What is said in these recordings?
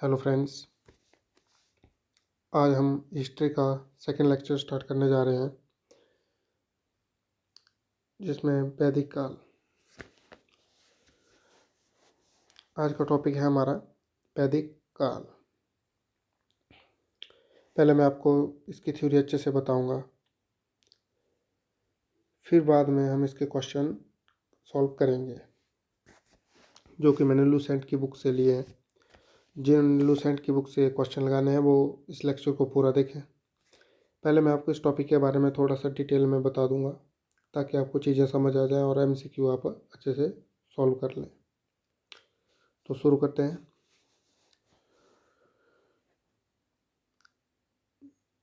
Hello friends, आज हम history का सेकंड लेक्चर स्टार्ट करने जा रहे हैं जिसमें वैदिक काल। आज का टॉपिक है हमारा वैदिक काल। पहले मैं आपको इसकी थ्योरी अच्छे से बताऊंगा, फिर बाद में हम इसके क्वेश्चन सॉल्व करेंगे जो कि मैंने लूसेंट की बुक से लिए हैं। जिन लूसेंट की बुक से क्वेश्चन लगाने हैं वो इस लेक्चर को पूरा देखें। पहले मैं आपको इस टॉपिक के बारे में थोड़ा सा डिटेल में बता दूंगा ताकि आपको चीज़ें समझ आ जाएं और एमसीक्यू आप अच्छे से सॉल्व कर लें। तो शुरू करते हैं।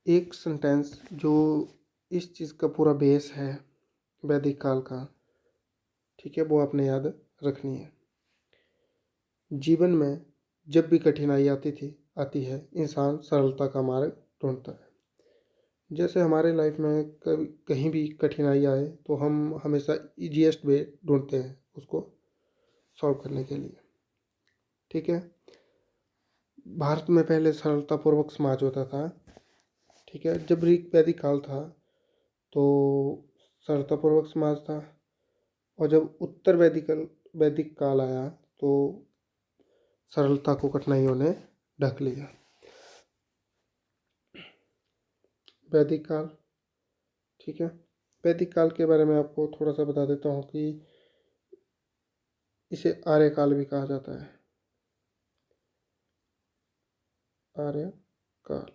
एक सेंटेंस जो इस चीज़ का पूरा बेस है वैदिक काल का, ठीक है, वो आपने याद रखनी है। जीवन में जब भी कठिनाई आती है, इंसान सरलता का मार्ग ढूंढता है। जैसे हमारे लाइफ में कहीं भी कठिनाई आए तो हम हमेशा इजीएस्ट वे ढूंढते हैं उसको सॉल्व करने के लिए, ठीक है। भारत में पहले सरलतापूर्वक समाज होता था, ठीक है। जब ऋग वैदिक काल था तो सरलतापूर्वक समाज था, और जब उत्तर वैदिक काल आया तो सरलता को कठिनाइयों ने ढक लिया। वैदिक काल, ठीक है। वैदिक काल के बारे में आपको थोड़ा सा बता देता हूँ कि इसे आर्य काल भी कहा जाता है। आर्य काल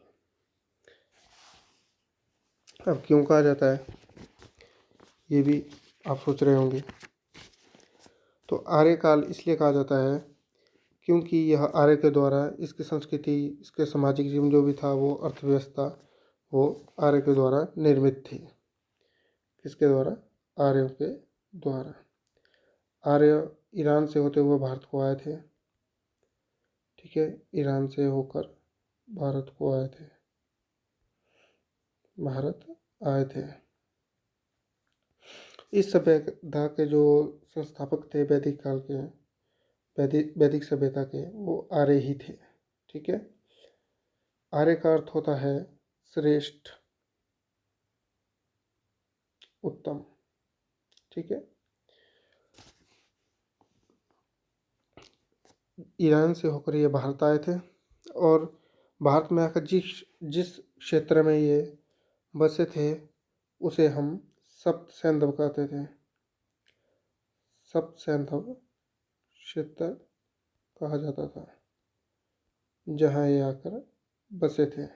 अब क्यों कहा जाता है ये भी आप सोच रहे होंगे। तो आर्य काल इसलिए कहा जाता है क्योंकि यह आर्य के द्वारा इसकी संस्कृति, इसके सामाजिक जीवन जो भी था, वो अर्थव्यवस्था, वो आर्य के द्वारा निर्मित थी। किसके द्वारा? आर्यों के द्वारा। आर्य ईरान से होते हुए भारत को आए थे, ठीक है। ईरान से होकर भारत को आए थे, भारत आए थे। इस सभ्यता के जो संस्थापक थे वैदिक काल के, वैदिक सभ्यता के, वो आर्य ही थे, ठीक है। आर्य का अर्थ होता है श्रेष्ठ, उत्तम, ठीक है। ईरान से होकर ये भारत आए थे, और भारत में आकर जिस जिस क्षेत्र में ये बसे थे उसे हम सप्त सैंधव कहते थे। सप्त सैंधव क्षेत्र कहा जाता था जहाँ ये आकर बसे थे।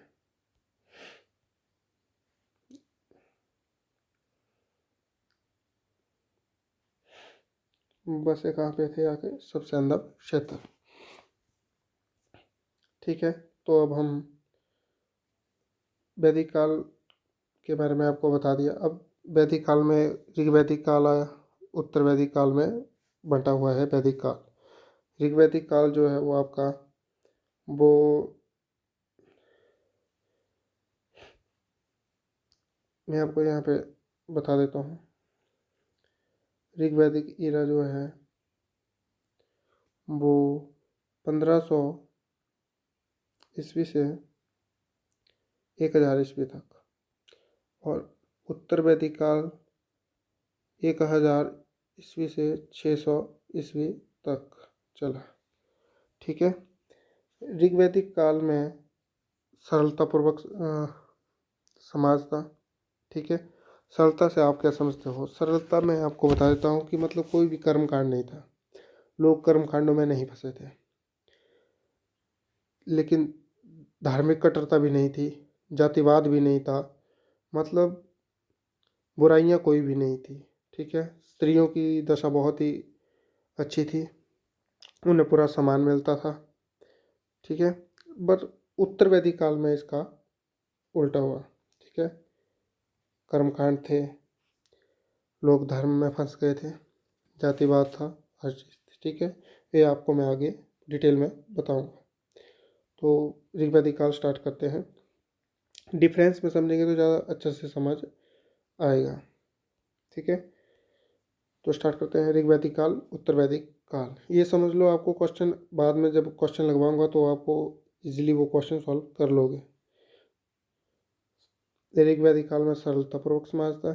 बसे कहाँ पे थे? आके सप्त सैंधव क्षेत्र, ठीक है। तो अब हम वैदिक काल के बारे में आपको बता दिया। अब वैदिक काल में ऋग वैदिक काल आया, उत्तर वैदिक काल में बंटा हुआ है वैदिक काल। ऋग वैदिक काल जो है वो आपका, वो मैं आपको यहाँ पे बता देता हूँ। ऋग वैदिक ईरा जो है वो 1500 ईस्वी से 1000 ईस्वी तक, और उत्तर वैदिक काल 1000 ईस्वी से 600 ईस्वी तक चला, ठीक है। ऋग्वैदिक काल में सरलतापूर्वक समाज था, ठीक है। सरलता से आप क्या समझते हो? सरलता में आपको बता देता हूँ कि मतलब कोई भी कर्म कांड नहीं था, लोग कर्म कांडों में नहीं फंसे थे, लेकिन धार्मिक कट्टरता भी नहीं थी, जातिवाद भी नहीं था, मतलब बुराइयाँ कोई भी नहीं थी, ठीक है। स्त्रियों की दशा बहुत ही अच्छी थी, उन्हें पूरा सम्मान मिलता था, ठीक है। बट उत्तर वैदिक काल में इसका उल्टा हुआ, ठीक है। कर्मकांड थे, लोग धर्म में फंस गए थे, जातिवाद था, हर चीज़ थी, ठीक है। ये आपको मैं आगे डिटेल में बताऊंगा। तो ऋग्वैदिक काल स्टार्ट करते हैं। डिफरेंस में समझेंगे तो ज़्यादा अच्छे से समझ आएगा, ठीक है। तो स्टार्ट करते हैं ऋग्वैदिक काल, उत्तर वैदिक काल, ये समझ लो। आपको क्वेश्चन बाद में जब क्वेश्चन लगवाऊंगा तो आपको इजीली वो क्वेश्चन सॉल्व कर लोगे। ऋग वैदिक काल में सरलतापूर्वक समाज था,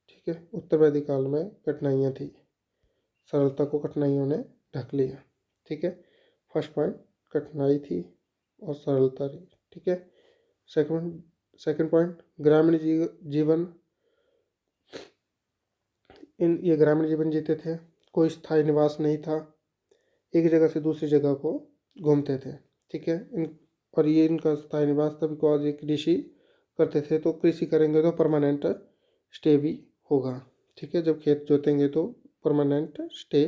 ठीक है। उत्तर वैदिक काल में कठिनाइयाँ थी, सरलता को कठिनाइयों ने ढक लिया, ठीक है। फर्स्ट पॉइंट कठिनाई थी और सरलता रही, ठीक है। सेकंड पॉइंट ग्रामीण जीवन, ये ग्रामीण जीवन जीते थे, कोई स्थायी निवास नहीं था, एक जगह से दूसरी जगह को घूमते थे, ठीक है। और ये इनका स्थायी निवास था बिकॉज ये कृषि करते थे, तो कृषि करेंगे तो परमानेंट स्टे भी होगा, ठीक है। जब खेत जोतेंगे तो परमानेंट स्टे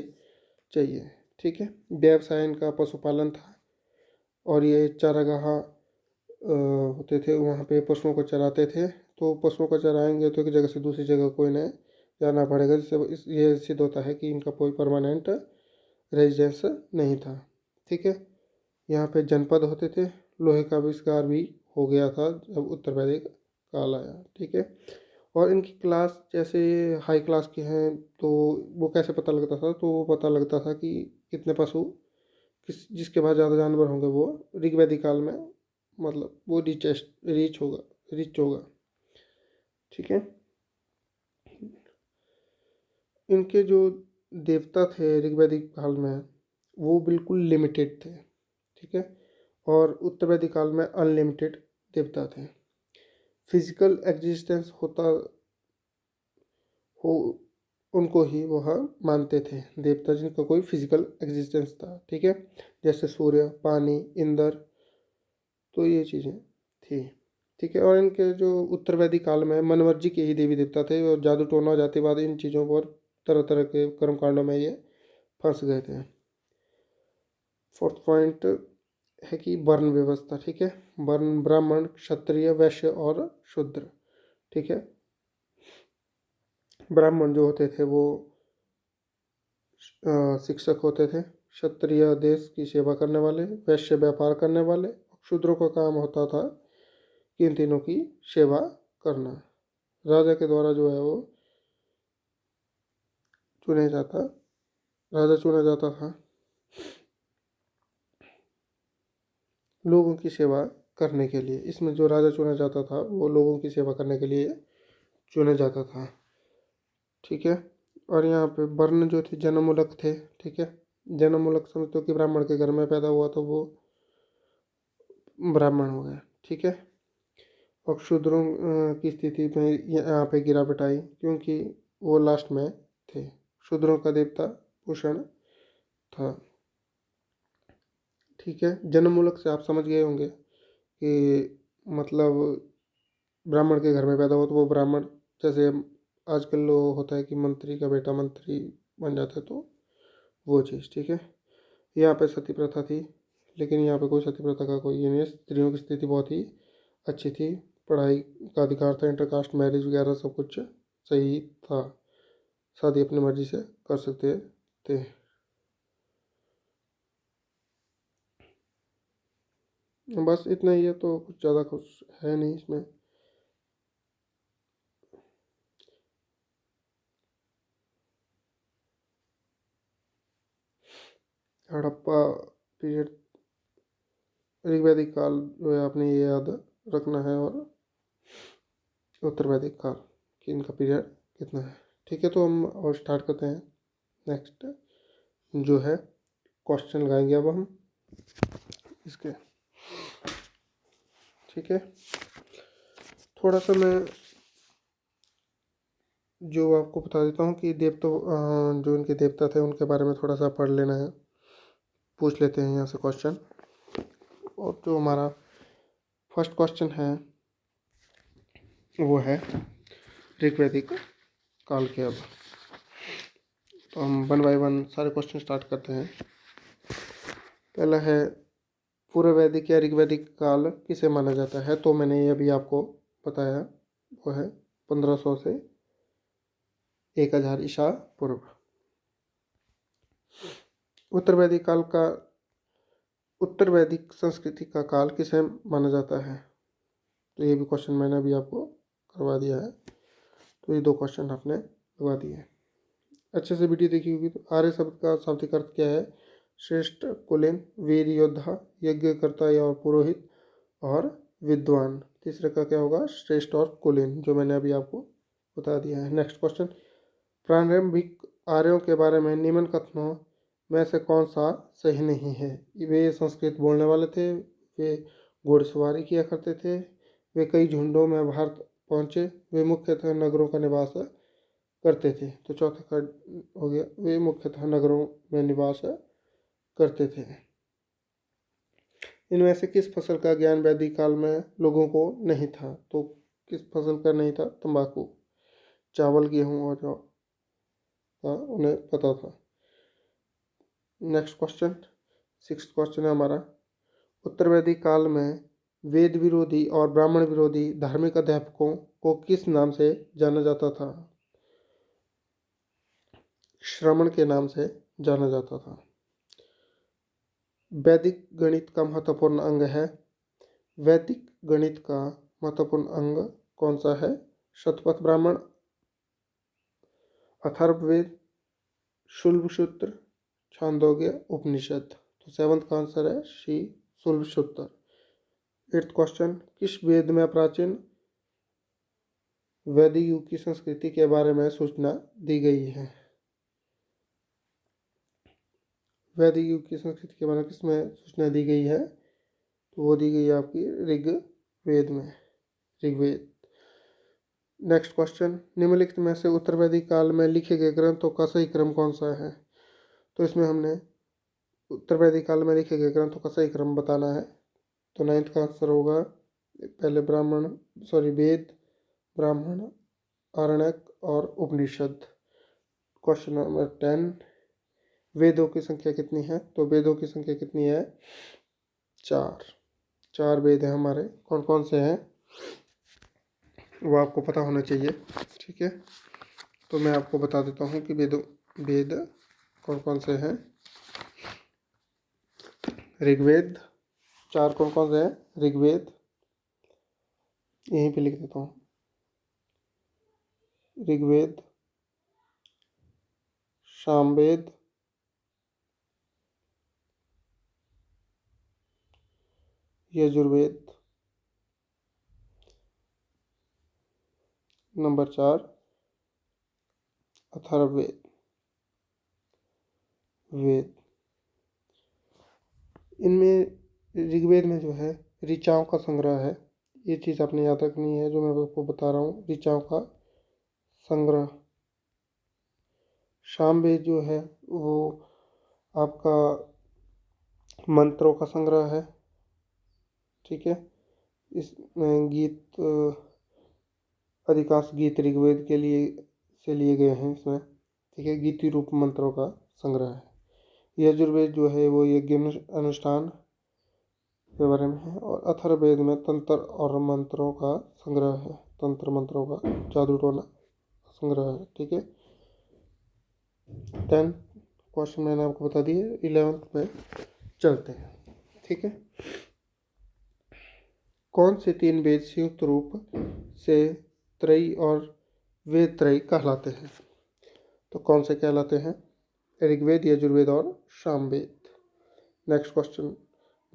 चाहिए, ठीक है। व्यवसाय इनका पशुपालन था और ये चारागाह होते थे, वहाँ पे पशुओं को चराते थे। तो पशुओं को चराएंगे तो एक जगह से दूसरी जगह कोई नहीं जाना पड़ेगा, जिससे ये सिद्ध होता है कि इनका कोई परमानेंट रेजिडेंस नहीं था, ठीक है। यहाँ पे जनपद होते थे, लोहे का आविष्कार भी हो गया था जब उत्तर वैदिक काल आया, ठीक है। और इनकी क्लास जैसे हाई क्लास के हैं तो वो कैसे पता लगता था, तो वो पता लगता था कि कितने पशु जिसके पास ज़्यादा जानवर होंगे वो ऋग्वैदिक काल में मतलब वो रिच होगा, ठीक है। इनके जो देवता थे ऋग्वैदिक काल में वो बिल्कुल लिमिटेड थे, ठीक है। और उत्तर वैदिक काल में अनलिमिटेड देवता थे। फिजिकल एग्जिस्टेंस होता हो उनको ही वह मानते थे देवता जिनका कोई फिजिकल एग्जिस्टेंस था, ठीक है। जैसे सूर्य, पानी, इंद्र, तो ये चीज़ें थी, ठीक है। और इनके जो उत्तर वैदिक काल में मनमर्जी के ही देवी देवता थे और जादू टोना जातिवाद इन चीज़ों पर तरह तरह के कर्मकांडों में ये फंस गए थे। फोर्थ पॉइंट है कि वर्ण व्यवस्था, ठीक है। वर्ण ब्राह्मण, क्षत्रिय, वैश्य और शूद्र, ठीक है। ब्राह्मण जो होते थे वो शिक्षक होते थे, क्षत्रिय देश की सेवा करने वाले, वैश्य व्यापार करने वाले, शूद्रों का काम होता था कि इन तीनों की सेवा करना। राजा के द्वारा जो है वो राजा चुना जाता था लोगों की सेवा करने के लिए। इसमें जो राजा चुना जाता था वो लोगों की सेवा करने के लिए चुना जाता था, ठीक है। और यहाँ पे वर्ण जो थे जन्ममूलक थे, ठीक है। जन्ममूलक समझते हो कि ब्राह्मण के घर में पैदा हुआ तो वो ब्राह्मण हो गया, ठीक है। और शूद्रों की स्थिति में यहाँ पे गिरावट आई क्योंकि वो लास्ट में थे। शूद्रों का देवता पूषण था, ठीक है। जन्ममूलक से आप समझ गए होंगे कि मतलब ब्राह्मण के घर में पैदा हुआ तो वो ब्राह्मण, जैसे आजकल लोग होता है कि मंत्री का बेटा मंत्री बन जाता है, तो वो चीज़, ठीक है। यहाँ पे सती प्रथा थी, लेकिन यहाँ पे कोई सती प्रथा का कोई ये नहीं है। स्त्रियों की स्थिति बहुत ही अच्छी थी, पढ़ाई का अधिकार था, इंटरकास्ट मैरिज वगैरह सब कुछ सही था, शादी अपनी मर्जी से कर सकते थे। बस इतना ही है, तो कुछ ज़्यादा कुछ है नहीं इसमें। हड़प्पा पीरियड, ऋग्वैदिक काल जो है आपने ये याद रखना है, और उत्तर वैदिक काल कि इनका पीरियड कितना है, ठीक है। तो हम और स्टार्ट करते हैं। नेक्स्ट जो है क्वेश्चन लगाएंगे अब हम इसके, ठीक है। थोड़ा सा मैं जो आपको बता देता हूँ कि देवता जो इनके देवता थे उनके बारे में थोड़ा सा पढ़ लेना है, पूछ लेते हैं यहाँ से क्वेश्चन। और जो हमारा फर्स्ट क्वेश्चन है वो है ऋग्वैदिक काल के। अब तो हम वन बाय वन सारे क्वेश्चन स्टार्ट करते हैं। पहला है पूर्व वैदिक या ऋग्वैदिक काल किसे माना जाता है, तो मैंने ये अभी आपको बताया, वो है 1500 से 1000 ईसा पूर्व। उत्तर वैदिक काल का, उत्तर वैदिक संस्कृति का काल किसे माना जाता है, तो ये भी क्वेश्चन मैंने अभी आपको करवा दिया है। तो ये दो क्वेश्चन आपने लगवा दिए। अच्छे से वीडियो देखी होगी। तो आर्य शब्द का शाब्दिक अर्थ क्या है? श्रेष्ठ, कुलीन, वीर योद्धा, यज्ञकर्ता या पुरोहित और विद्वान। तीसरे का क्या होगा? श्रेष्ठ और कुलीन, जो मैंने अभी आपको बता दिया है। नेक्स्ट क्वेश्चन, प्रारंभिक आर्यों के बारे में निम्न कथनों में से कौन सा सही नहीं है? वे संस्कृत बोलने वाले थे, वे घुड़सवारी किया करते थे, वे कई झुंडों में भारत पहुंचे, वे मुख्यतः नगरों का निवास करते थे। तो चौथा का हो गया, वे मुख्यतः नगरों में निवास करते थे। इनमें से किस फसल का ज्ञान वैदिक काल में लोगों को नहीं था? तो किस फसल का नहीं था? तंबाकू, चावल, गेहूं और जौ का उन्हें पता था। नेक्स्ट क्वेश्चन, सिक्स्थ क्वेश्चन है हमारा, उत्तर वैदिक काल में वेद विरोधी और ब्राह्मण विरोधी धार्मिक अध्यापकों को किस नाम से जाना जाता था? श्रमण के नाम से जाना जाता था। वैदिक गणित का महत्वपूर्ण अंग है। वैदिक गणित का महत्वपूर्ण अंग कौन सा है? शतपथ ब्राह्मण, अथर्ववेद, शुल्बसूत्र, छांदोग्य, उपनिषद। तो सेवंथ का आंसर है सी, शुल्बसूत्र। एट्थ क्वेश्चन, किस वेद में प्राचीन वैदिक युग की संस्कृति के बारे में सूचना दी गई है? वैदिक युग की संस्कृति के बारे में किसमें सूचना दी गई है? तो वो दी गई है आपकी ऋग्वेद में, ऋग्वेद। नेक्स्ट क्वेश्चन, निम्नलिखित में से उत्तर वैदिक काल में लिखे गए ग्रंथों का सही क्रम कौन सा है? तो इसमें हमने उत्तर वैदिक काल में लिखे गए ग्रंथों का सही क्रम बताना है। तो नाइन्थ का आंसर होगा पहले वेद, ब्राह्मण, आरण्यक और उपनिषद। क्वेश्चन नंबर 10, वेदों की संख्या कितनी है? तो वेदों की संख्या कितनी है? 4 वेद हैं हमारे। कौन कौन से हैं वो आपको पता होना चाहिए, ठीक है। तो मैं आपको बता देता हूँ कि वेद कौन कौन से हैं। ऋग्वेद, 4 कौन कौन से हैं? ऋग्वेद, यहीं पे लिख देता हूँ, ऋग्वेद, सामवेद, यजुर्वेद, नंबर 4 अथर्ववेद, वेद। इनमें ऋग्वेद में जो है ऋचाओं का संग्रह है, ये चीज़ आपने याद रखनी है जो मैं आपको बता रहा हूँ, ऋचाओं का संग्रह। सामवेद जो है वो आपका मंत्रों का संग्रह है, ठीक है। इसमें गीत, अधिकांश गीत ऋग्वेद के लिए से लिए गए हैं इसमें, ठीक है। गीति रूप मंत्रों का संग्रह है। यजुर्वेद जो है वो यज्ञ अनुष्ठान के बारे में है, और अथर्ववेद में तंत्र और मंत्रों का संग्रह है, तंत्र मंत्रों का जादू टोना संग्रह है, ठीक है। 10 क्वेश्चन मैंने आपको बता दिए। 11th पे चलते हैं, ठीक है। कौन से 3 वेद संयुक्त रूप से त्रयी और वेद त्रयी कहलाते हैं? तो कौन से कहलाते हैं? ऋग्वेद, यजुर्वेद और सामवेद। नेक्स्ट क्वेश्चन,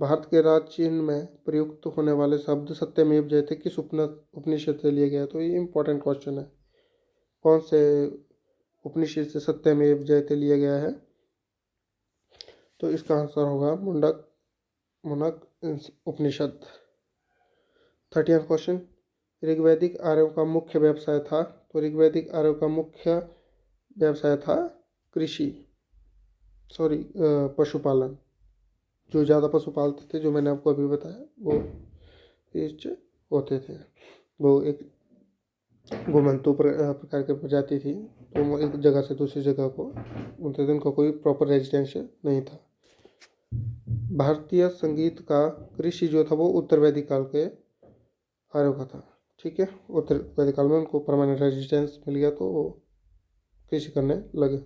भारत के राज चिन्ह में प्रयुक्त होने वाले शब्द सत्यमेव जयते किस उपनिषद से लिया गया? तो ये इंपॉर्टेंट क्वेश्चन है। कौन से उपनिषद से सत्यमेव जयते लिया गया है? तो इसका आंसर होगा मुंडक उपनिषद। 30th क्वेश्चन, ऋग्वैदिक आर्यों का मुख्य व्यवसाय था? तो ऋग्वैदिक आर्यों का मुख्य व्यवसाय था पशुपालन। जो ज़्यादा पशु पालते थे, जो मैंने आपको अभी बताया, वो इस होते थे। वो एक गोमंतु प्रकार की प्रजाति थी, तो वो एक जगह से दूसरी जगह को उनके दिन को कोई प्रॉपर रेजिडेंस नहीं था। भारतीय संगीत का कृषि जो था वो उत्तर वैदिक काल के आर्यों का था, ठीक है। उत्तर वैदिक काल में उनको परमानेंट रेजिडेंस मिल गया तो वो कृषि करने लगे।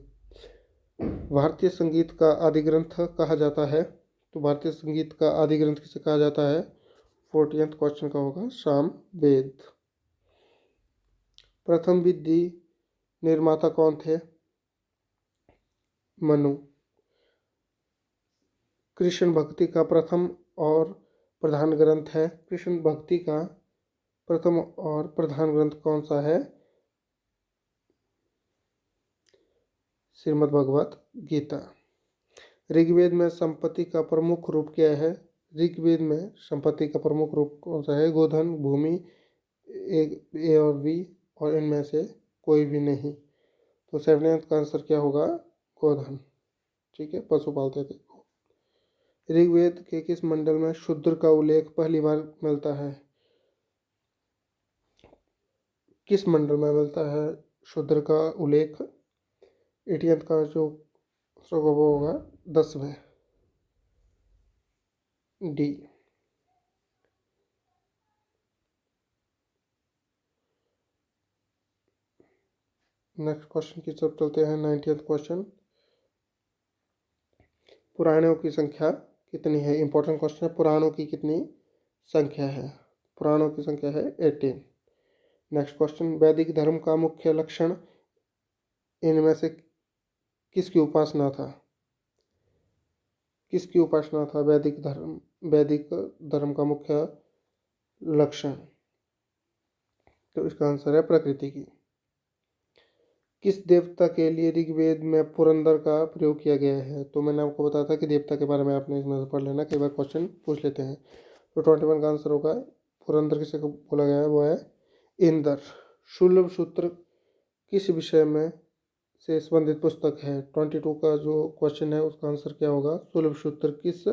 भारतीय संगीत का आदि ग्रंथ कहा जाता है? तो भारतीय संगीत का आदि ग्रंथ किसे कहा जाता है? 40th क्वेश्चन का होगा सामवेद। प्रथम विधि निर्माता कौन थे? मनु। कृष्ण भक्ति का प्रथम और प्रधान ग्रंथ है। कृष्ण भक्ति का प्रथम और प्रधान ग्रंथ कौन सा है? श्रीमद् भगवत गीता। ऋग्वेद में संपत्ति का प्रमुख रूप क्या है? ऋग्वेद में संपत्ति का प्रमुख रूप कौन सा है? गोधन, भूमि, ए और बी, और इनमें से कोई भी नहीं। तो 7th का आंसर क्या होगा? गोधन। ठीक है, पशु पालते थे। ऋग्वेद के किस मंडल में शूद्र का उल्लेख पहली बार मिलता है? किस मंडल में मिलता है शूद्र का उल्लेख? 80th का जो वो होगा 10वें, डी। नेक्स्ट क्वेश्चन की तरफ चलते हैं। 90th क्वेश्चन, पुराणों की संख्या कितनी है? इंपॉर्टेंट क्वेश्चन है। पुराणों की कितनी संख्या है? पुराणों की संख्या है 18। नेक्स्ट क्वेश्चन, वैदिक धर्म का मुख्य लक्षण इनमें से किसकी उपासना था? किसकी उपासना था वैदिक धर्म का मुख्य लक्षण? तो इसका आंसर है प्रकृति की। किस देवता के लिए ऋग्वेद में पुरंदर का प्रयोग किया गया है? तो मैंने आपको बताया था कि देवता के बारे में आपने इसमें से पढ़ लेना, कई बार क्वेश्चन पूछ लेते हैं। तो 21 का आंसर होगा पुरंदर किसे बोला गया है? वो है इंद्र। शूलभ सूत्र किस विषय में से संबंधित पुस्तक है? 22 का जो क्वेश्चन है उसका आंसर क्या होगा? शूलभ सूत्र किस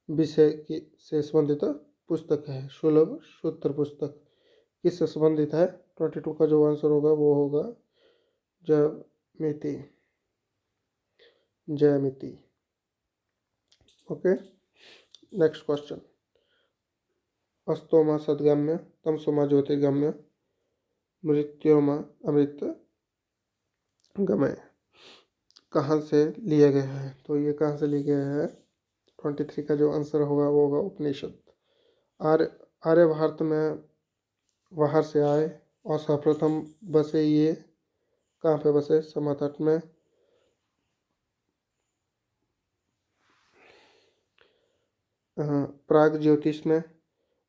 विषय की से संबंधित पुस्तक है? शूलभ सूत्र पुस्तक किससे संबंधित है? 22 का जो आंसर होगा वो होगा ज्यामिति। ओके। नेक्स्ट क्वेश्चन, अस्तोमा सद्गम्य, तमसोमा ज्योतिर्गम्य, मृत्योर्मा अमृत गमय कहाँ से लिया गया है? तो ये कहाँ से लिया गया है? 23 का जो आंसर होगा वो होगा उपनिषद। आर्य भारत में बाहर से आए और सर्वप्रथम बसे ये कहाँ पे बसे? समतट में। प्राग ज्योतिष में,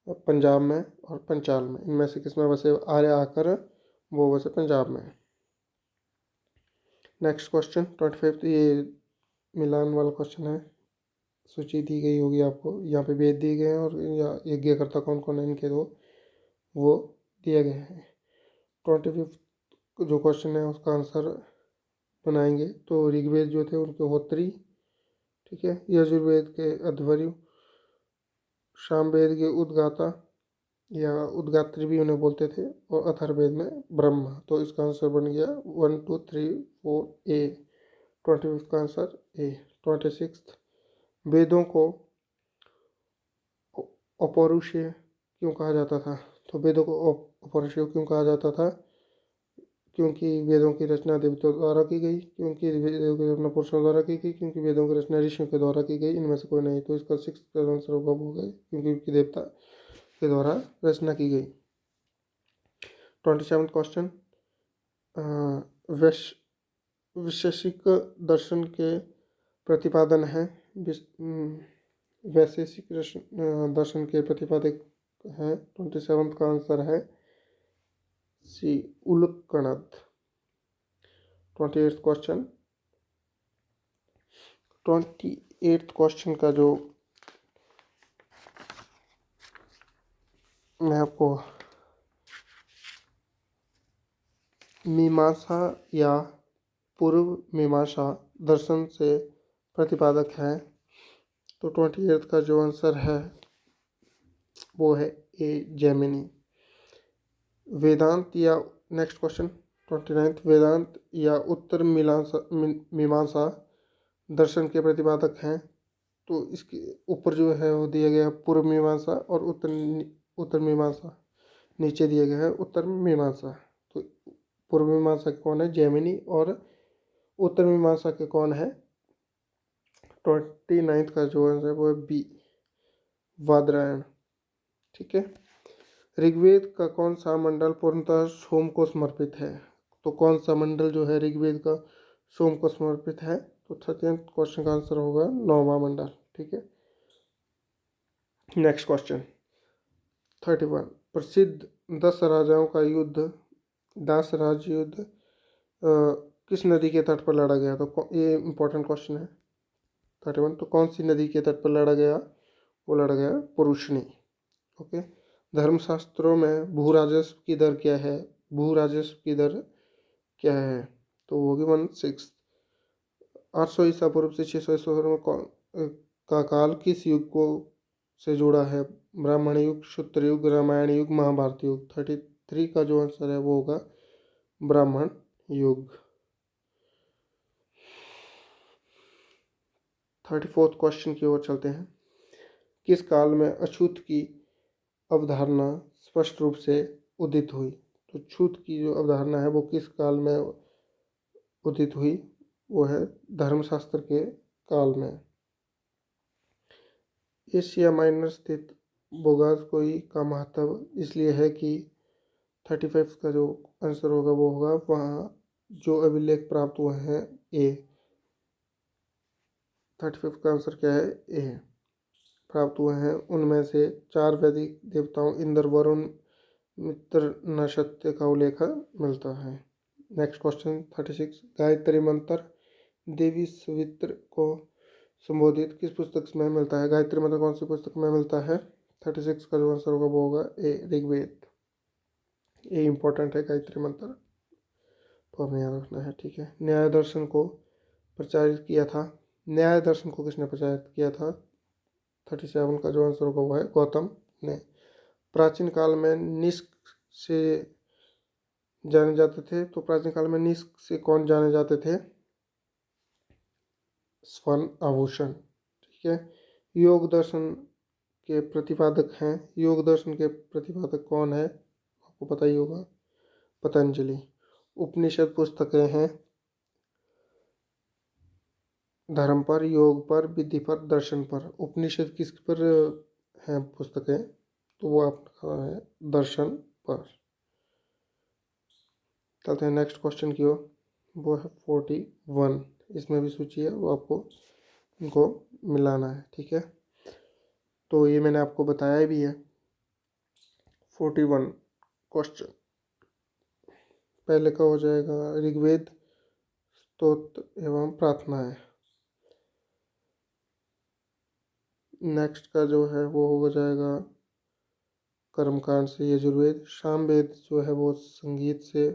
पंजाब में और पंचाल में, इनमें से किस में बसे आर्य आकर? वो बसे पंजाब में। नेक्स्ट क्वेश्चन 25, ये मिलान वाला क्वेश्चन है। सूची दी गई होगी आपको, यहाँ पे वेद दिए गए हैं और यज्ञकर्ता कौन कौन है इनके, दो वो दिया गया है। 25 जो क्वेश्चन है उसका आंसर बनाएंगे। तो ऋग्वेद जो थे उनके होत्री, ठीक है, यजुर्वेद के अध्वर्यु, सामवेद के उद्गाता या उद्गात्री भी उन्हें बोलते थे, और अथर्ववेद में ब्रह्मा। तो इसका आंसर बन गया 1 2 3 4 ए। 25 का आंसर ए। 26, वेदों को अपौरुषेय क्यों कहा जाता था? तो वेदों को अपौरुषेय क्यों कहा जाता था? क्योंकि वेदों की रचना देवताओं द्वारा की गई, क्योंकि वेदों की रचना पुरुषों द्वारा की गई, क्योंकि वेदों की रचना ऋषियों के द्वारा की गई, इनमें से कोई नहीं। तो इसका 6th आंसर होगा वो गए क्योंकि देवता के द्वारा रचना की गई। 27 क्वेश्चन, वैशेषिक दर्शन के प्रतिपादन है। वैशेषिक दर्शन के प्रतिपादक हैं। 27 का आंसर है सी, उल्कणद। 28 क्वेश्चन, 28 क्वेश्चन का जो मैं आपको मीमांसा या पूर्व मीमांसा दर्शन से प्रतिपादक है। तो 28 का जो आंसर है वो है ए, जैमिनी। वेदांत या नेक्स्ट क्वेश्चन 29, वेदांत या उत्तर मीमांसा दर्शन के प्रतिपादक हैं। तो इसके ऊपर जो है वो दिया गया है पूर्व मीमांसा, और उत्तर मीमांसा नीचे दिया गया है उत्तर मीमांसा। तो पूर्व मीमांसा के कौन है? जैमिनी। और उत्तर मीमांसा के कौन है? 29 का जो आंसर है वो है बी, वादरायण। ठीक है। ऋग्वेद का कौन सा मंडल पूर्णतः सोम को समर्पित है? तो कौन सा मंडल जो है ऋग्वेद का सोम को समर्पित है? तो 30th क्वेश्चन का आंसर होगा 9वां मंडल। ठीक है। Next question 31। प्रसिद्ध 10 राजाओं का युद्ध 10 राज युद्ध किस नदी के तट पर लड़ा गया? तो ये इंपॉर्टेंट क्वेश्चन है। 31। तो कौन सी नदी के तट पर लड़ा गया? वो लड़ा गया पुरुषनी। ओके। धर्मशास्त्रों में भू राजस्व की दर क्या है? भू राजस्व की दर क्या है? तो वो होगी 1/6। 800 ईसा पूर्व से 600 ईसा पूर्व में का काल किस युग को से जुड़ा है? ब्राह्मण युग, क्षुद्र युग, रामायण युग, महाभारत युग। 33 का जो आंसर है वो होगा ब्राह्मण युग। 34th क्वेश्चन की ओर चलते हैं। किस काल में अछूत की अवधारणा स्पष्ट रूप से उदित हुई? तो छूत की जो अवधारणा है वो किस काल में उदित हुई? वो है धर्मशास्त्र के काल में। एशिया माइनर स्थित बोगासकोई का महत्व इसलिए है कि 35 का जो आंसर होगा वो होगा वहाँ जो अभिलेख प्राप्त हुए हैं ए। 35 का आंसर क्या है? ए प्राप्त हुए हैं। उनमें से 4 वैदिक देवताओं इंद्र, वरुण, मित्र, नक्षत्र का उल्लेख मिलता है। Next question 36। गायत्री मंत्र देवी सवित्र को संबोधित किस पुस्तक में मिलता है? गायत्री मंत्र कौन सी पुस्तक में मिलता है? 36 का जो आंसर होगा वो होगा ए ऋग्वेद। ये इंपॉर्टेंट है गायत्री मंत्र, तो हमें याद रखना है। ठीक है। न्याय दर्शन को प्रचारित किया था। न्याय दर्शन को किसने प्रचारित किया था? 37 का जो आंसर होगा वो है गौतम ने। प्राचीन काल में निष्क से जाने जाते थे। तो प्राचीन काल में निष्क से कौन जाने जाते थे? स्वर्ण आभूषण। ठीक है। योग दर्शन के प्रतिपादक हैं। योग दर्शन के प्रतिपादक कौन है? आपको पता ही होगा, पतंजलि। उपनिषद पुस्तकें हैं धर्म पर, योग पर, विधि पर, दर्शन पर। उपनिषद किस पर हैं पुस्तकें? तो वो आपका है दर्शन पर। चलते हैं नेक्स्ट क्वेश्चन की ओर। वो है 41। इसमें भी सूची है, वो आपको इनको मिलाना है। ठीक है। तो ये मैंने आपको बताया भी है। 41 क्वेश्चन पहले का हो जाएगा ऋग्वेद, स्तोत्र एवं प्रार्थनाएं। नेक्स्ट का जो है वो हो जाएगा कर्मकांड से यजुर्वेद। सामवेद जो है वो संगीत से,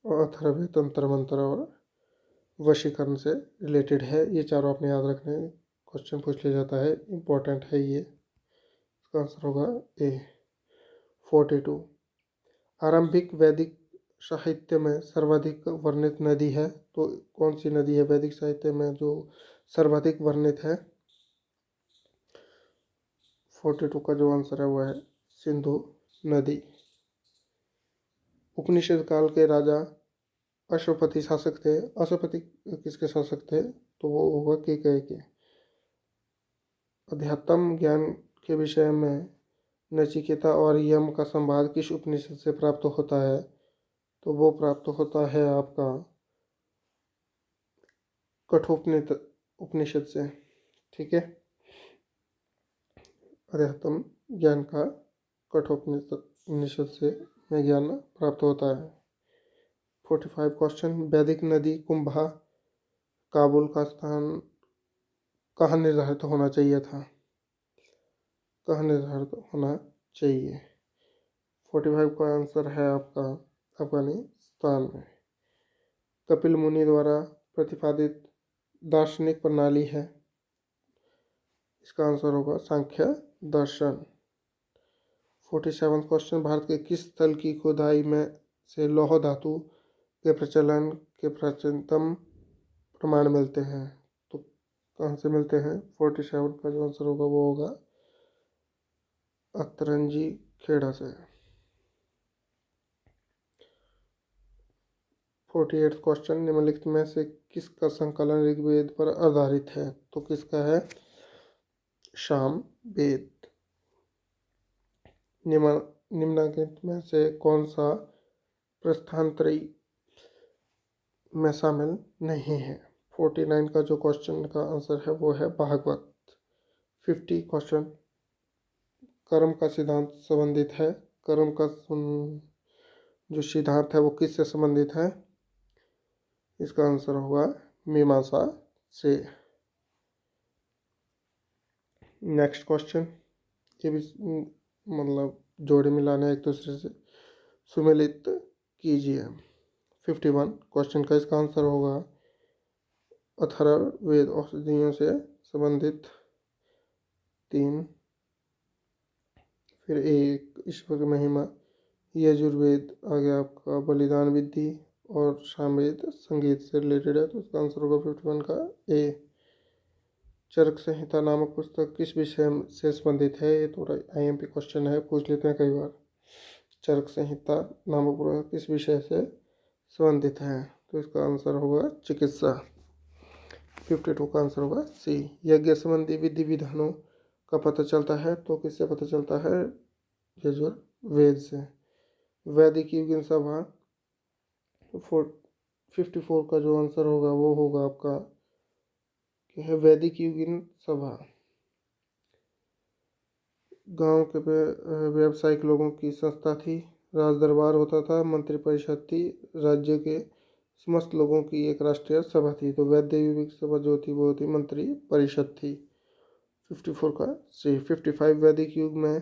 और अथर्ववेद तंत्र मंत्र और वशीकरण से रिलेटेड है। ये चारों आपने याद रखने हैं, क्वेश्चन पूछ लिया जाता है, इम्पोर्टेंट है ये। इसका आंसर होगा ए। 42। आरंभिक वैदिक साहित्य में सर्वाधिक वर्णित नदी है? तो कौन सी नदी है वैदिक साहित्य में जो सर्वाधिक वर्णित है? 42 का जो आंसर है वो है सिंधु नदी। उपनिषद काल के राजा अश्वपति शासक थे। अश्वपति किसके शासक थे? तो वो होगा केकय के। अध्यात्म ज्ञान के विषय में नचिकेता और यम का संवाद किस उपनिषद से प्राप्त होता है? तो वो प्राप्त होता है आपका कठोपनिषद उपनिषद से। ठीक है। अध्यात्म ज्ञान का कठोपनिषद से में ज्ञान प्राप्त होता है। 45 क्वेश्चन वैदिक नदी कुंभा काबुल का स्थान कहाँ निर्धारित होना चाहिए था? कहाँ निर्धारित होना चाहिए? 45 का आंसर है आपका अफगानिस्तान में। कपिल मुनि द्वारा प्रतिपादित दार्शनिक प्रणाली है? इसका आंसर होगा सांख्य दर्शन। 47 क्वेश्चन भारत के किस स्थल की खुदाई में से लौह धातु के प्रचलन के प्राचीनतम प्रमाण मिलते हैं? तो कहाँ से मिलते हैं? 47 का जो आंसर होगा वो होगा अतरंजी खेड़ा से। 48 क्वेश्चन निम्नलिखित में से किसका संकलन ऋग्वेद पर आधारित है? तो किसका है? सामवेद। निम्नलिखित में से कौन सा प्रस्थानत्रयी में शामिल नहीं है। 49 का जो क्वेश्चन का आंसर है वो है भागवत। 50 क्वेश्चन कर्म का सिद्धांत संबंधित है। कर्म का जो सिद्धांत है वो किससे संबंधित है? इसका आंसर होगा मीमांसा से। नेक्स्ट क्वेश्चन, ये भी मतलब जोड़े मिलाने एक दूसरे से सुमेलित कीजिए। 51 क्वेश्चन का इसका आंसर होगा अथर्ववेद औषधियों से संबंधित 3, फिर एक ईश्वर की महिमा, यजुर्वेद आ गया आपका बलिदान विधि, और सामवेद संगीत से रिलेटेड है, तो इसका आंसर होगा 51 का ए। चरक संहिता नामक पुस्तक किस विषय से संबंधित है? ये थोड़ा आईएमपी क्वेश्चन है, पूछ लेते हैं कई बार। चरक संहिता नामक पुस्तक किस विषय से संबंधित है? तो इसका आंसर होगा चिकित्सा। 52 का आंसर होगा सी। यज्ञ संबंधी विधि विधानों का पता चलता है, तो किससे पता चलता है? यजुर्वेद से। वैदिक युगीन सभा 54 का जो आंसर होगा वो होगा आपका कि है वैदिक युगीन सभा। गांव के व्यावसायिक लोगों की संस्था थी, राज दरबार होता था, मंत्रिपरिषद थी, राज्य के समस्त लोगों की एक राष्ट्रीय सभा थी। तो वैदिक सभा जो थी वो थी मंत्री परिषद थी। 54 का सी। 55 वैदिक युग में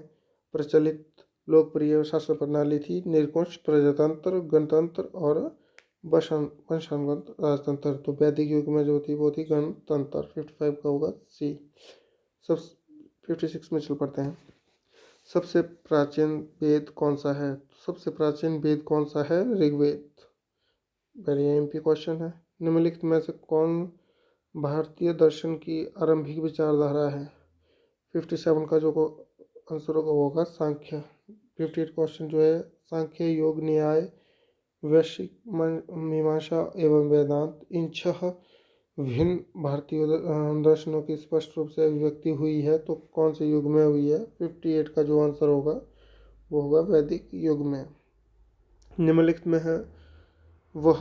प्रचलित लोकप्रिय शासन प्रणाली थी निरंकुश, प्रजातंत्र, गणतंत्र और वंशानुगत राजतंत्र। तो वैदिक युग में जो थी वो थी गणतंत्र। 55 का होगा सी। सब 56 में चल पड़ते हैं। सबसे प्राचीन वेद कौन सा है? सबसे प्राचीन वेद कौन सा है? ऋग्वेद। वेरी एमपी क्वेश्चन है। निम्नलिखित में से कौन भारतीय दर्शन की आरंभिक विचारधारा है? 57 का जो आंसर होगा वो होगा सांख्य। 58 क्वेश्चन जो है सांख्य, योग, न्याय, वैश्विक मीमांसा एवं वेदांत, इन 6 विभिन्न भारतीय दर्शनों की स्पष्ट रूप से अभिव्यक्ति हुई है, तो कौन से युग में हुई है? 58 का जो आंसर होगा वो होगा वैदिक युग में। निम्नलिखित में है वह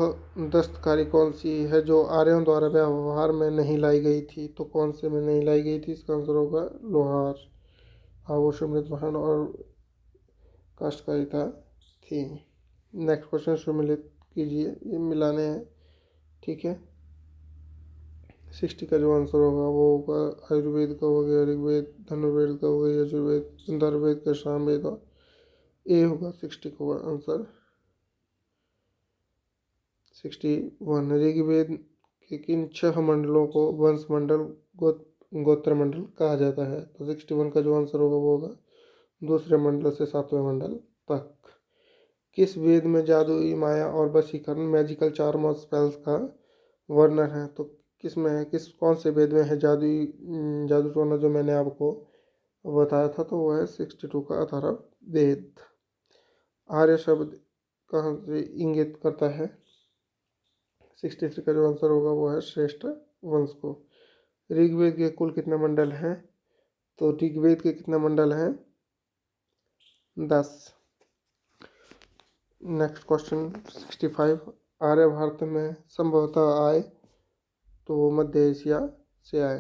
दस्तकारी कौन सी है जो आर्यों द्वारा व्यवहार में नहीं लाई गई थी? तो कौन से में नहीं लाई गई थी? इसका आंसर होगा लोहार, आभूषण, मृतभांड और काष्ठकारिता थी। नेक्स्ट क्वेश्चन सम्मिलित कीजिए, ये मिलाने हैं, ठीक है। 60 का जो आंसर होगा वो होगा आयुर्वेद का हो गया, ऋग्वेद, धनुर्वेद का हो गया, यजुर्वेद, अथर्ववेद का, सामवेद, और ए होगा 60 का आंसर। 61 ऋग्वेद के किन 6 मंडलों को वंश मंडल, गोत्र मंडल कहा जाता है? तो 61 का जो आंसर होगा वो होगा दूसरे मंडल से 7वें मंडल तक। किस वेद में जादुई माया और वशीकरण, मैजिकल चार्म और स्पेल्स का वर्णन है? तो किस में है, कौन से वेद में है जादू टोना जो मैंने आपको बताया था? तो वो है 62 का अथर्ववेद। आर्य शब्द कहाँ से इंगित करता है? 63 का जो आंसर होगा वो है श्रेष्ठ वंश को। ऋग्वेद के कुल कितने मंडल हैं? तो ऋग्वेद के कितने मंडल हैं? 10। नेक्स्ट क्वेश्चन 65, आर्य भारत में संभवतः आए तो वो मध्य एशिया से आए।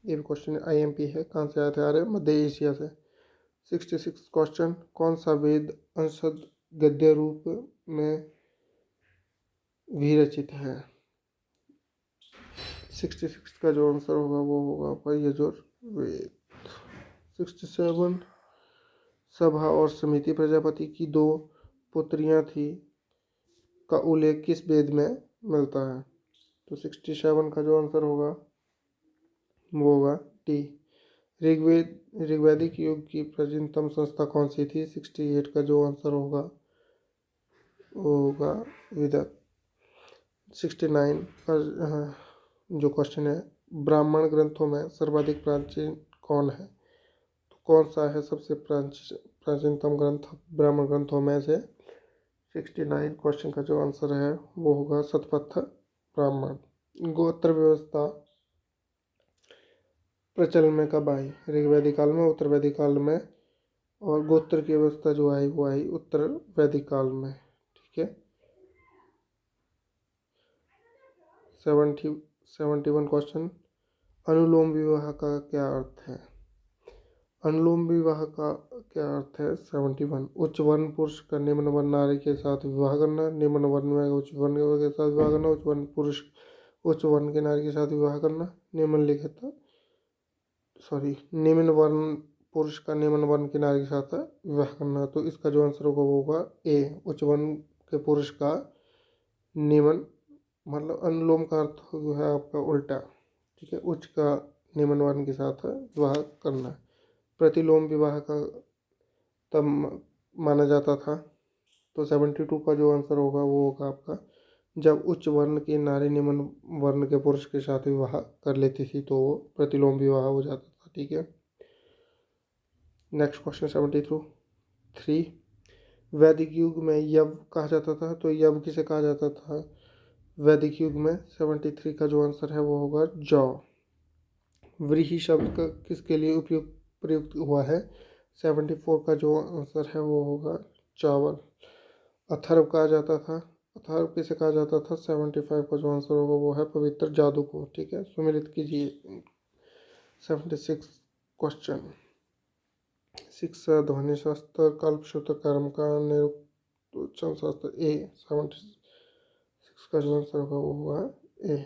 ये भी क्वेश्चन आईएमपी है, कहाँ से आए थे आर्य? मध्य एशिया से। 66 क्वेश्चन, कौन सा वेद अंशद गद्य रूप में भी रचित है? 66 का जो आंसर होगा वो होगा आपका यजुर्वेद। 67, सभा और समिति प्रजापति की 2 पुत्रियां थी का उल्लेख किस वेद में मिलता है? तो 67 का जो आंसर होगा वो होगा टी। ऋग्वैदिक युग की प्राचीनतम संस्था कौन सी थी? 68 का जो आंसर होगा वो होगा वेदक। 69 का जो क्वेश्चन है, ब्राह्मण ग्रंथों में सर्वाधिक प्राचीन कौन है? तो कौन सा है सबसे प्राचीनतम ग्रंथ ब्राह्मण ग्रंथों में से? 69 क्वेश्चन का जो आंसर है वो होगा शतपथ ब्राह्मण। गोत्र व्यवस्था प्रचलन में कब आई? ऋग्वैदिक काल में, उत्तर वैदिक काल में, और गोत्र की व्यवस्था जो आई वो आई उत्तर वैदिक काल में, ठीक है। 71 क्वेश्चन, अनुलोम विवाह का क्या अर्थ है? अनुलोम विवाह का क्या अर्थ है? 71, उच्च वर्ण पुरुष का निम्न वर्ण नारी के साथ विवाह करना, निम्न वर्ण में उच्च वर्ण के साथ विवाह करना, उच्च वर्ण पुरुष उच्च वर्ण के नारी के साथ विवाह करना, निम्न वर्ण पुरुष का निम्न वर्ण की नारी के साथ विवाह करना। तो इसका जो आंसर होगा वो होगा ए, उच्च वर्ण के पुरुष का निम्न, मतलब अनुलोम का अर्थ जो है आपका उल्टा, ठीक है, उच्च का निम्न वर्ण के साथ विवाह करना। प्रतिलोम विवाह का तब माना जाता था। तो 72 का जो आंसर होगा वो होगा आपका, जब उच्च वर्ण की नारी निम्न वर्ण के पुरुष के साथ विवाह कर लेती थी तो वो प्रतिलोम विवाह हो जाता था, ठीक है। नेक्स्ट क्वेश्चन 73, वैदिक युग में यव कहा जाता था, तो यव किसे कहा जाता था वैदिक युग में? 73 का जो आंसर है वो होगा जौ। व्रीहि शब्द का किसके लिए प्रयुक्त हुआ है? 74 का जो आंसर है वो होगा चावल। अथर्व कहा जाता था, अथर्व किसे कहा जाता था? 75 का जो आंसर होगा वो है पवित्र जादू को, ठीक है। सुमिलित कीजिए 76 क्वेश्चन, शिक्षा, ध्वनि शास्त्र, कल्पसूत्र, कर्मकांड, निरुक्तोच्चारण शास्त्र। ए 76 का जो आंसर होगा वो होगा ए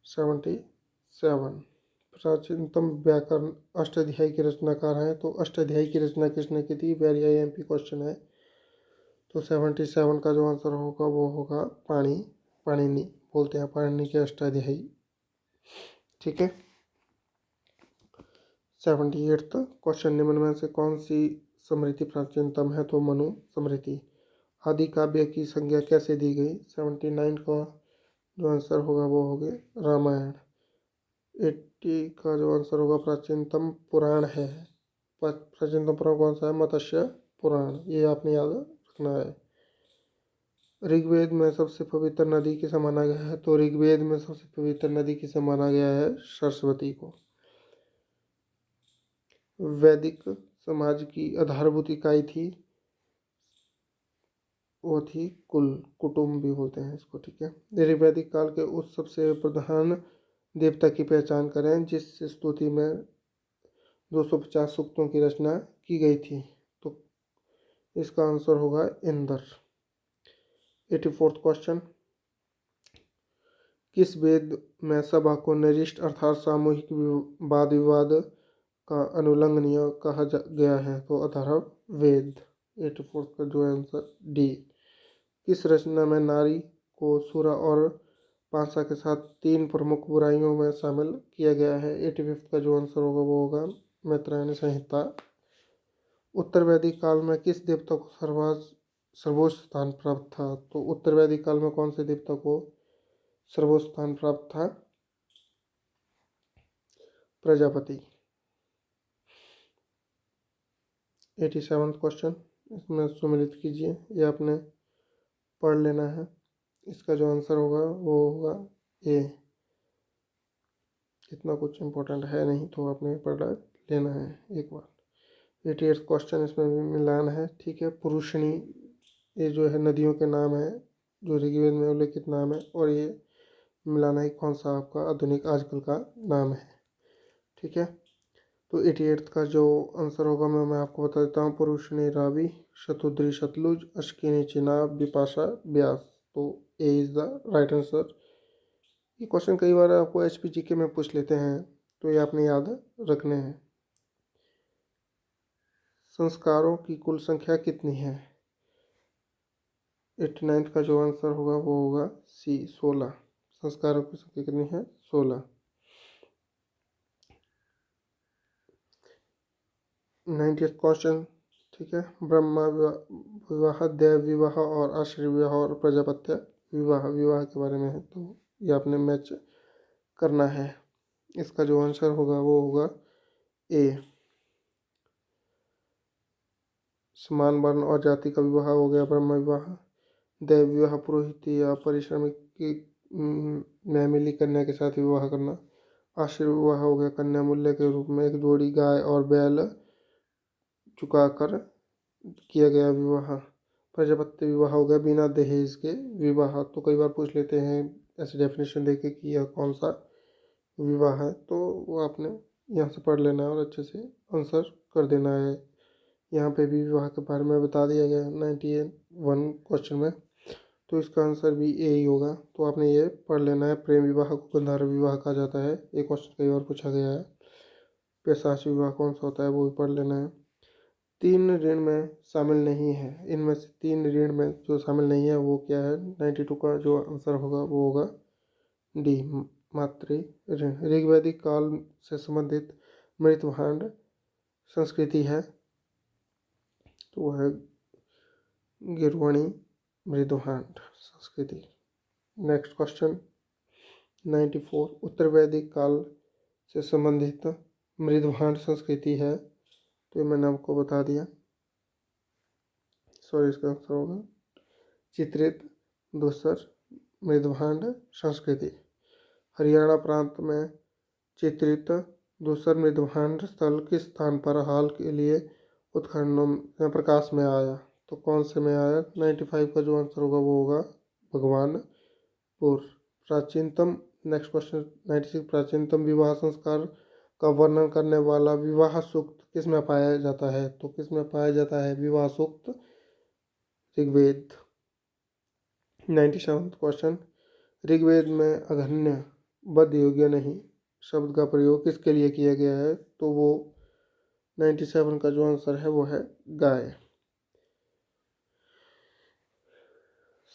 77। प्राचीनतम व्याकरण अष्टाध्यायी की रचनाकार हैं, तो अष्टाध्यायी की रचना किसने की थी? वेरी IMP क्वेश्चन है। तो 77 का जो आंसर होगा वो होगा पाणिनि बोलते हैं, पाणिनि के अष्टाध्यायी, ठीक है। 78 क्वेश्चन, निम्न में से कौन सी स्मृति प्राचीनतम है? तो मनु स्मृति। आदि काव्य की संज्ञा कैसे दी गई? 79 का जो आंसर होगा वो होगा रामायण। 80 का जो आंसर होगा प्राचीनतम पुराण है, प्राचीनतम पुराण कौन सा है? मत्स्य पुराण, ये आपने याद रखना है। ऋग्वेद में सबसे पवित्र नदी किसे माना गया है? तो ऋग्वेद में सबसे पवित्र नदी किसे माना गया है? सरस्वती को। वैदिक समाज की आधारभूत इकाई थी, वो थी कुटुंब भी बोलते हैं इसको, ठीक है। वैदिक काल के उस सबसे प्रधान देवता की पहचान करें जिस स्तुति में 250 सूक्तों की रचना की गई थी, तो इसका आंसर होगा इंद्र। 84 क्वेश्चन, किस वेद में सभा को नैरिष्ट अर्थात सामूहिक वाद विवाद का अनुल्लंघनीय कहा गया है? तो अथर्व वेद। 84 का जो आंसर डी। किस रचना में नारी को सुरा और पासा के साथ 3 प्रमुख बुराइयों में शामिल किया गया है? 85 का जो आंसर होगा वो होगा मैत्रेयी संहिता। उत्तर वैदिक काल में किस देवता को सर्वोच्च स्थान प्राप्त था? तो उत्तर वैदिक काल में कौन से देवता को सर्वोच्च स्थान प्राप्त था? प्रजापति। 87 क्वेश्चन, इसमें सुमिलित कीजिए, ये आपने पढ़ लेना है। इसका जो आंसर होगा वो होगा ए। इतना कुछ इम्पोर्टेंट है नहीं तो आपने पढ़ लेना है एक बार। 88 क्वेश्चन, इसमें भी मिलान है, ठीक है। पुरुषणी, ये जो है नदियों के नाम है जो ऋग्वेद में उल्लेखित नाम है, और ये मिलाना है कौन सा आपका आधुनिक आजकल का नाम है, ठीक है। तो 88 का जो आंसर होगा मैं आपको बता देता हूँ। पुरुषणी रावी, शतुद्री सतलुज, अश्किनी चिनाब, बिपाशा ब्यास। तो A is the right answer. ये क्वेश्चन कई बार आपको HPGK में पूछ लेते हैं, तो ये आपने याद रखने हैं। संस्कारों की कुल संख्या कितनी है? 89 का जो आंसर होगा वो होगा सी 16। संस्कारों की संख्या कितनी है? 16। 90th क्वेश्चन, ठीक है। ब्रह्मा विवाह, देव विवाह और आश्रय विवाह और प्रजापत्य विवाह के बारे में है, तो ये आपने मैच करना है। इसका जो आंसर होगा वो होगा ए। समान वर्ण और जाति का विवाह हो गया ब्रह्म विवाह। देव विवाह पुरोहित या परिश्रमिक की मैमिली कन्या के साथ विवाह करना। आश्रय विवाह हो गया कन्या मूल्य के रूप में एक जोड़ी गाय और बैल चुकाकर किया गया विवाह। प्रजापत्य विवाह हो गया बिना दहेज के विवाह। तो कई बार पूछ लेते हैं ऐसी डेफिनेशन देके कि यह कौन सा विवाह है, तो वो आपने यहाँ से पढ़ लेना है और अच्छे से आंसर कर देना है। यहाँ पे भी विवाह के बारे में बता दिया गया है 91 क्वेश्चन में, तो इसका आंसर भी ए ही होगा। तो आपने ये पढ़ लेना है। प्रेम विवाह को गंधर्व विवाह कहा जाता है, ये क्वेश्चन कई बार पूछा गया है। पैशाच विवाह कौन सा होता है वो भी पढ़ लेना है। 3 ऋण में शामिल नहीं है, इनमें से 3 ऋण में जो शामिल नहीं है वो क्या है? 92 का जो आंसर होगा वो होगा डी, मातृ ऋण। ऋग्वैदिक काल से संबंधित मृतभांड संस्कृति है, तो वह है गिरवाणी मृदभांड संस्कृति। नेक्स्ट क्वेश्चन 94, उत्तर वैदिक काल से संबंधित मृदभांड संस्कृति है, तो ये मैंने आपको बता दिया। सॉरी, इसका आंसर होगा चित्रित दूसर मृदभांड संस्कृति। हरियाणा प्रांत में चित्रित दूसर मृदभांड स्थल किस स्थान पर हाल के लिए उत्खननों में प्रकाश में आया? तो कौन से में आया? 95 का जो आंसर होगा वो होगा भगवानपुर। प्राचीनतम, नेक्स्ट क्वेश्चन 96, प्राचीनतम विवाह संस्कार का वर्णन करने वाला विवाह सूक्त किस में पाया जाता है? तो किस में पाया जाता है विवाह सूक्त? ऋग्वेद। 97 क्वेश्चन, ऋग्वेद में अघन्य बद्ध योग्य नहीं शब्द का प्रयोग किसके लिए किया गया है? तो वो 97 का जो आंसर है वो है गाय।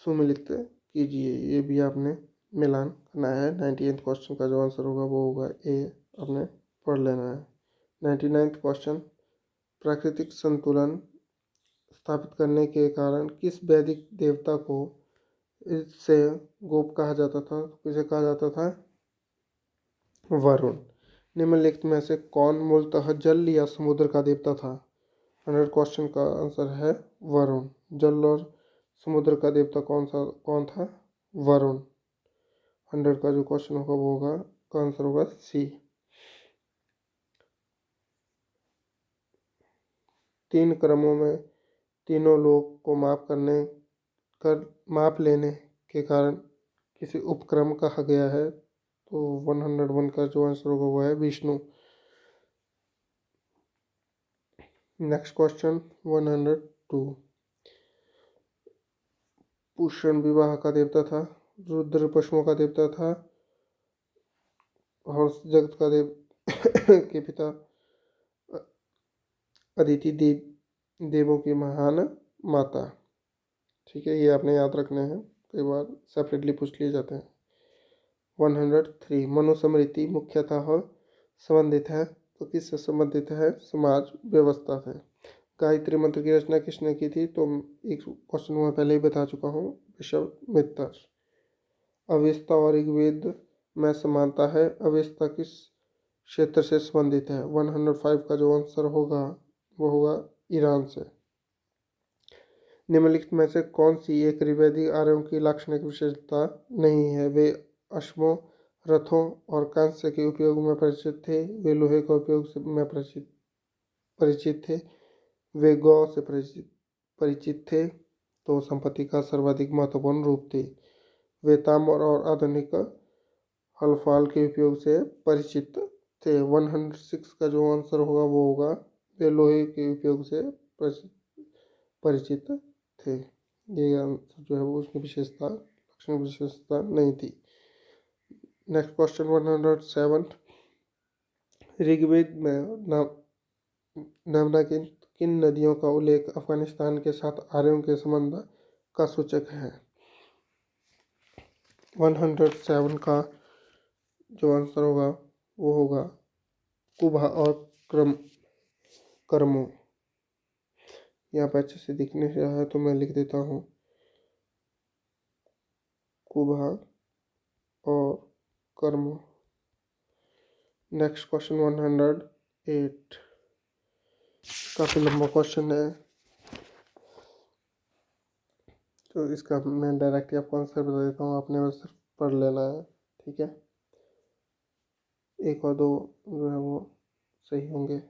सुमिलित कीजिए, ये भी आपने मिलान करना है। 98 क्वेश्चन का जो आंसर होगा वो होगा ए, आपने पढ़ लेना है। 99 क्वेश्चन, प्राकृतिक संतुलन स्थापित करने के कारण किस वैदिक देवता को इससे गोप कहा जाता था? किसे कहा जाता था? वरुण। निम्नलिखित में से कौन मूलतः जल या समुद्र का देवता था? 100 क्वेश्चन का आंसर है वरुण। जल और समुद्र का देवता कौन था? वरुण। 100 का जो क्वेश्चन होगा वो होगा, का आंसर होगा सी। 3 क्रमों में तीनों लोग को माप लेने के कारण किसी उपक्रम कहा गया है? तो 101 का जो आंसर होगा वो है विष्णु। नेक्स्ट क्वेश्चन 102, पुष्ण विवाह का देवता था, रुद्र पशुओं का देवता था, और जगत का देव के पिता, अदिति देवों की महान माता। ठीक है, ये आपने याद रखने हैं, कई बार सेपरेटली पूछ लिए जाते हैं। 103, मनुस्मृति मुख्यतः संबंधित है, तो किससे संबंधित है? समाज व्यवस्था से। गायत्री मंत्र की रचना किसने की थी? तो एक क्वेश्चन मैं पहले ही बता चुका हूँ, विश्वामित्र। अवेस्ता और ऋग्वेद में समानता है, अवेस्ता किस क्षेत्र से संबंधित है? 105 का जो आंसर होगा वो होगा ईरान से। निम्नलिखित में से कौन सी एक ऋग्वैदिक आर्यों की लाक्षणिक विशेषता नहीं है? वे अश्वों, रथों और कांस्य के उपयोग में परिचित थे, वे लोहे का उपयोग में परिचित थे, वे गौ से परिचित थे, तो संपत्ति का सर्वाधिक महत्वपूर्ण रूप थे, वे ताम्र और आधुनिक हल फाल के उपयोग से परिचित थे। 106 का जो आंसर होगा वो होगा, वे लोहे के उपयोग से परिचित थे। ये आंसर जो है वो उसकी विशेषता, लक्षण विशेषता नहीं थी। नेक्स्ट क्वेश्चन 107, ऋग्वेद में निम्नलिखित किन नदियों का उल्लेख अफगानिस्तान के साथ आर्यों के संबंध का सूचक है? 107 का जो आंसर होगा वो होगा कुबा और कर्मो। यहाँ पर अच्छे से दिखने से है तो मैं लिख देता हूँ कुबा और कर्मो। नेक्स्ट क्वेश्चन 108, काफ़ी लंबा क्वेश्चन है, तो इसका मैं डायरेक्टली आपको आंसर बता देता हूँ, आपने बस पढ़ लेना है। ठीक है, 1 और 2 जो है वो सही होंगे।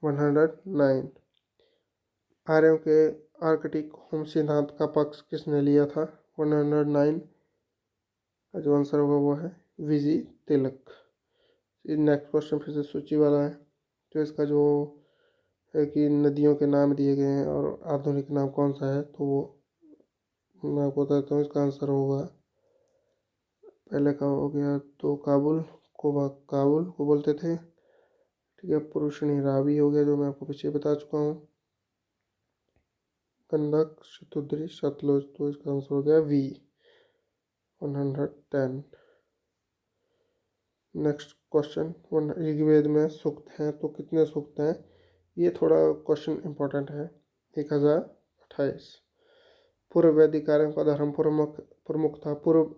109, आर्यों के आर्कटिक होम सिद्धांत का पक्ष किसने लिया था? 109, का जो आंसर होगा वो है विजी तिलक। नेक्स्ट क्वेश्चन फिर से सूची वाला है। तो इसका जो है कि नदियों के नाम दिए गए हैं और आधुनिक नाम कौन सा है, तो वो मैं आपको बताता हूँ। इसका आंसर होगा, पहले का हो गया तो काबुल काबुल को बोलते थे। ठीक है, पुरुषणी रावी हो गया जो मैं आपको पीछे बता चुका हूँ। गंडक शतुद्री सतलुज, तो इसका आंसर हो गया वी 110। नेक्स्ट क्वेश्चन, ऋग्वेद में सूक्त हैं तो कितने सूक्त हैं, ये थोड़ा क्वेश्चन इंपॉर्टेंट है। 1028। पूर्व वैदिक कार्यों का धर्म प्रमुख था। पूर्व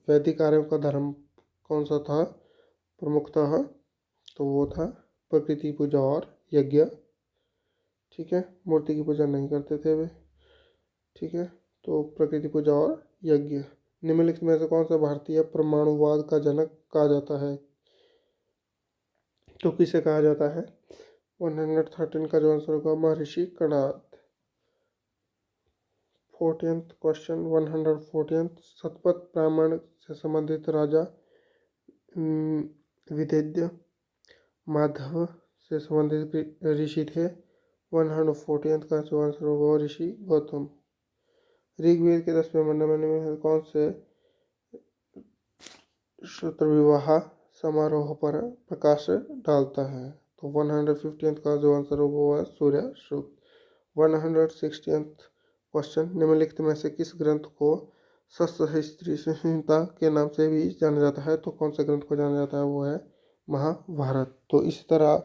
वैदिक कार्यों का धर्म कौन सा था प्रमुख था, तो वो था प्रकृति पूजा और यज्ञ। ठीक है, मूर्ति की पूजा नहीं करते थे वे। ठीक है, तो प्रकृति पूजा और यज्ञ। निम्नलिखित में से कौन सा भारतीय परमाणुवाद का जनक कहा जाता है, तो किसे कहा जाता है। 113 का जो आंसर होगा महर्षि कणाद। 14th question 114। शतपथ ब्राह्मण से संबंधित राजा विदेद्य माधव से संबंधित ऋषि थे। 114 का जो आंसर होगा वो ऋषि गौतम। ऋग्वेद के 10वें मंडल में कौन से सूत्र विवाह समारोह पर प्रकाश डालता है, तो 115 का जो आंसर होगा वो है सूर्य सूक्त। 116th क्वेश्चन, निम्नलिखित में से किस ग्रंथ को शस्त्र संहिता के नाम से भी जाना जाता है, तो कौन से ग्रंथ को जाना जाता है, वो है महाभारत। तो इस तरह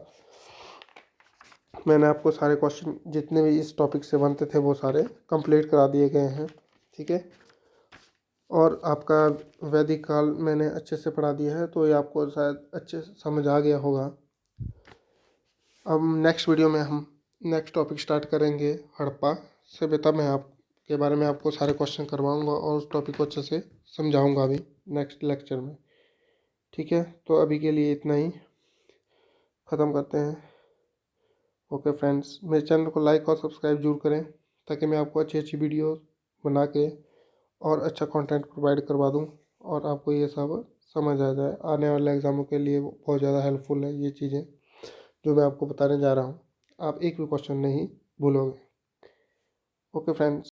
मैंने आपको सारे क्वेश्चन जितने भी इस टॉपिक से बनते थे वो सारे कंप्लीट करा दिए गए हैं। ठीक है, और आपका वैदिक काल मैंने अच्छे से पढ़ा दिया है, तो ये आपको शायद अच्छे से समझ आ गया होगा। अब नेक्स्ट वीडियो में हम नेक्स्ट टॉपिक स्टार्ट करेंगे हड़प्पा सभ्यता में। आपके बारे में आपको सारे क्वेश्चन करवाऊंगा और उस टॉपिक को अच्छे से समझाऊंगा अभी नेक्स्ट लेक्चर में। ठीक है, तो अभी के लिए इतना ही, ख़त्म करते हैं। ओके फ्रेंड्स, मेरे चैनल को लाइक और सब्सक्राइब जरूर करें ताकि मैं आपको अच्छी अच्छी वीडियो बना के और अच्छा कंटेंट प्रोवाइड करवा दूं और आपको ये सब समझ आ जाए। आने वाले एग्ज़ामों के लिए बहुत ज़्यादा हेल्पफुल है ये चीज़ें जो मैं आपको बताने जा रहा हूँ। आप एक भी क्वेश्चन नहीं भूलोगे। Okay friends.